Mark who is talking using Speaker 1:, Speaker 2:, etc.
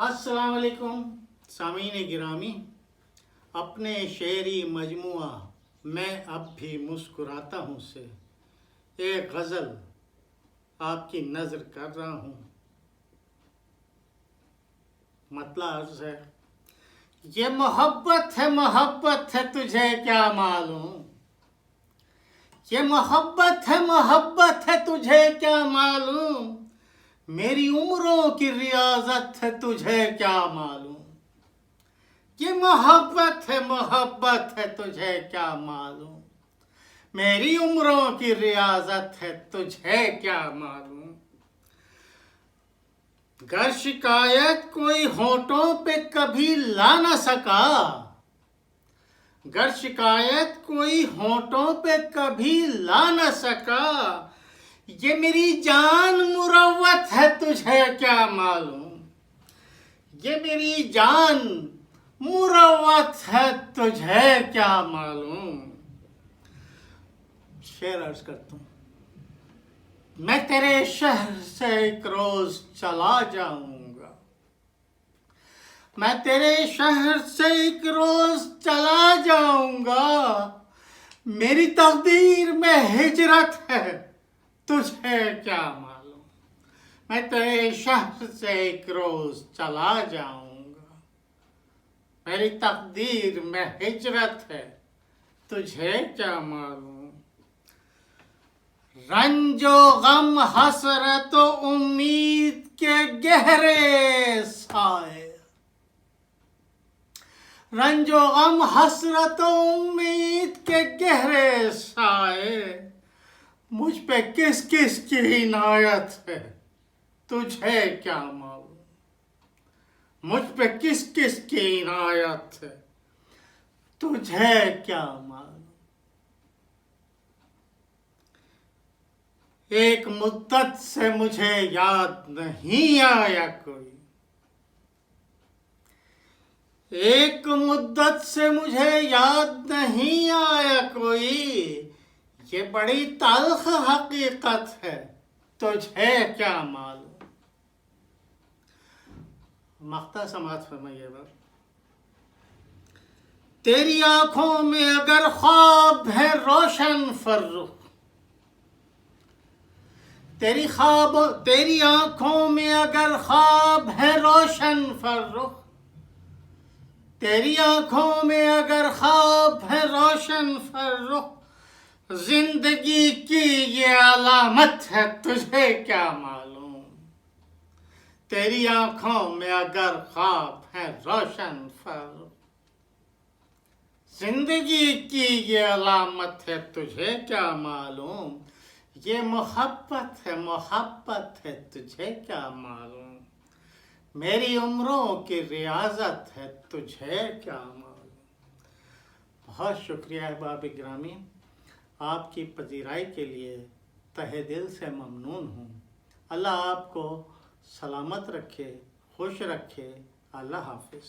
Speaker 1: السلام علیکم سامعین گرامی، اپنے شعری مجموعہ میں اب بھی مسکراتا ہوں سے ایک غزل آپ کی نظر کر رہا ہوں۔ مطلب عرض ہے، یہ محبت ہے تجھے کیا معلوم، یہ محبت ہے تجھے کیا معلوم، میری عمروں کی ریاضت ہے تجھے کیا معلوم، یہ محبت ہے تجھے کیا معلوم، میری عمروں کی ریاضت ہے تجھے کیا معلوم۔ گر شکایت کوئی ہونٹوں پہ کبھی لا نہ سکا، گر شکایت کوئی ہونٹوں پہ کبھی لا نہ سکا، یہ میری جان مروت ہے تجھے کیا معلوم، یہ میری جان مروت ہے تجھے کیا معلوم۔ شعر عرض کرتا ہوں، میں تیرے شہر سے ایک روز چلا جاؤں گا، میں تیرے شہر سے ایک روز چلا جاؤں گا، میری تقدیر میں ہجرت ہے تجھے کیا معلوم، میں تیرے شہر سے ایک روز چلا جاؤں گا، میری تقدیر میں ہجرت ہے تجھے کیا معلوم۔ رنج و غم حسرت و امید کے گہرے سائے، رنج و غم حسرت و امید کے گہرے سائے، مجھ پہ کس کس کی عنایت ہے تجھے کیا معلوم، مجھ پہ کس کس کی عنایت ہے تجھے کیا معلوم۔ ایک مدت سے مجھے یاد نہیں آیا کوئی، ایک مدت سے مجھے یاد نہیں آیا کوئی، یہ بڑی تلخ حقیقت ہے تجھے کیا معلوم۔ مقطع سماعت فرمائیے گا۔ تیری آنکھوں میں اگر خواب ہے روشن فرخ، تیری آنکھوں میں اگر خواب ہے روشن فرخ، تیری آنکھوں میں اگر خواب ہے روشن فرخ، زندگی کی یہ علامت ہے تجھے کیا معلوم، تیری آنکھوں میں اگر خواب ہے روشن فرخ، زندگی کی یہ علامت ہے تجھے کیا معلوم، یہ محبت ہے تجھے کیا معلوم، میری عمروں کی ریاضت ہے تجھے کیا معلوم۔ بہت شکریہ احباب گرامی، آپ کی پذیرائی کے لیے تہہ دل سے ممنون ہوں۔ اللہ آپ کو سلامت رکھے، خوش رکھے۔ اللہ حافظ۔